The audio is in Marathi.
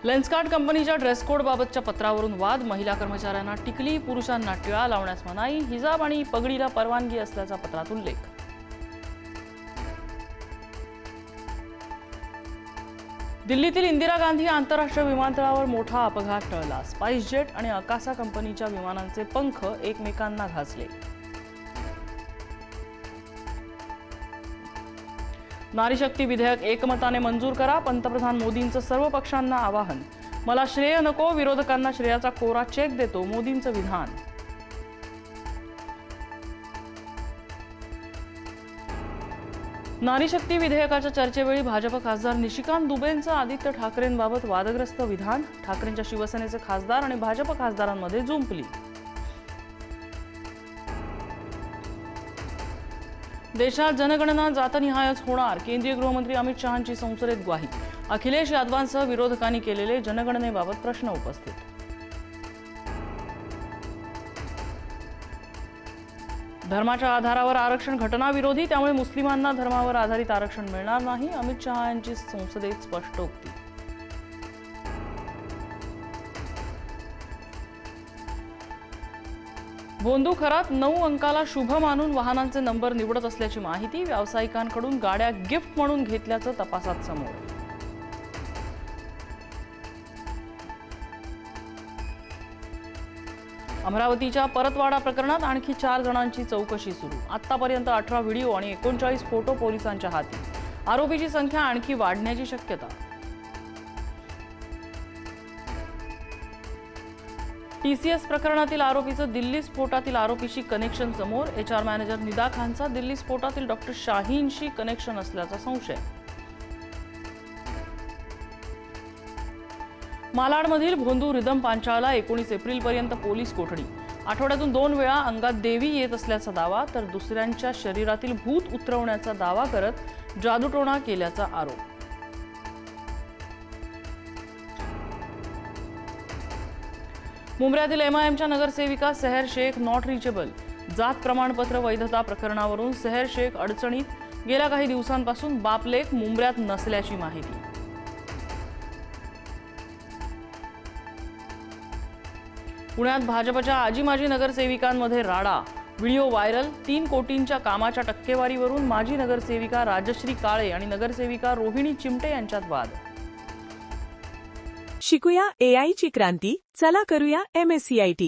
लेन्सकार्ट कंपनीच्या ड्रेस कोड बाबतच्या पत्रावरून वाद, महिला कर्मचाऱ्यांना टिकली, पुरुषांना टिळा लावण्यास मनाई, हिजाब आणि पगडीला परवानगी असल्याचा पत्रात उल्लेख. दिल्लीतील इंदिरा गांधी आंतरराष्ट्रीय विमानतळावर मोठा अपघात टळला. स्पाइसजेट आणि अकासा कंपनीच्या विमानांचे पंख एकमेकांना घासले. नारी शक्ती विधेयक एकमताने मंजूर करा, पंतप्रधान मोदींचं सर्व पक्षांना आवाहन. मला श्रेय नको, विरोधकांना श्रेयाचा कोरा चेक देतो, मोदींचं विधान. नारी शक्ती विधेयकाच्या चर्चेवेळी भाजप खासदार निशिकांत दुबेंचं आदित्य ठाकरेंबाबत वादग्रस्त विधान. ठाकरेंच्या शिवसेनेचे खासदार आणि भाजप खासदारांमध्ये जुंपली. देशात जनगणना जातनिहायच होणार, केंद्रीय गृहमंत्री अमित शहांची संसदेत ग्वाही. अखिलेश यादवांसह विरोधकांनी केलेले जनगणनेबाबत प्रश्न उपस्थित. धर्माच्या आधारावर आरक्षण घटनाविरोधी, त्यामुळे मुस्लिमांना धर्मावर आधारित आरक्षण मिळणार नाही, अमित शहा यांची संसदेत स्पष्टोक्ती. भोंदू खरात 9 अंकाला शुभ मानून वाहनांचे नंबर निवडत असल्याची माहिती. व्यावसायिकांकडून गाड्या गिफ्ट म्हणून घेतल्याचं तपासात समोर. अमरावतीच्या परतवाडा प्रकरणात आणखी 4 जणांची चौकशी सुरू. आतापर्यंत 18 व्हिडिओ आणि 39 फोटो पोलिसांच्या हाती. आरोपीची संख्या आणखी वाढण्याची शक्यता. टीसीएस प्रकरणातील आरोपीचं दिल्ली स्फोटातील आरोपीशी कनेक्शन समोर. एचआर मॅनेजर निदा खानचा दिल्ली स्फोटातील डॉक्टर शाहीनशी कनेक्शन असल्याचा संशय. मालाडमधील भोंदू रिदम पांचाळला 19 एप्रिलपर्यंत पोलीस कोठडी. आठवड्यातून 2 वेळा अंगात देवी येत असल्याचा दावा, तर दुसऱ्यांच्या शरीरातील भूत उतरवण्याचा दावा करत जादूटोणा केल्याचा आरोप. मुंब्र्यातील एमआयएमच्या नगरसेविका सेहर शेख नॉट रिचेबल. जात प्रमाणपत्र वैधता प्रकरणावरून सेहर शेख अडचणीत. गेल्या काही दिवसांपासून बापलेख मुंब्र्यात नसल्याची माहिती. पुण्यात भाजपच्या आजी माजी नगरसेविकांमध्ये राडा. Video viral. 3 कोटींच्या कामाच्या टक्केवारीवरून माजी नगरसेविका राजश्री काळे आणि नगरसेविका रोहिणी चिमटे यांच्यात वाद. शिकूया AI ची क्रांती, चला करूया MSCIT.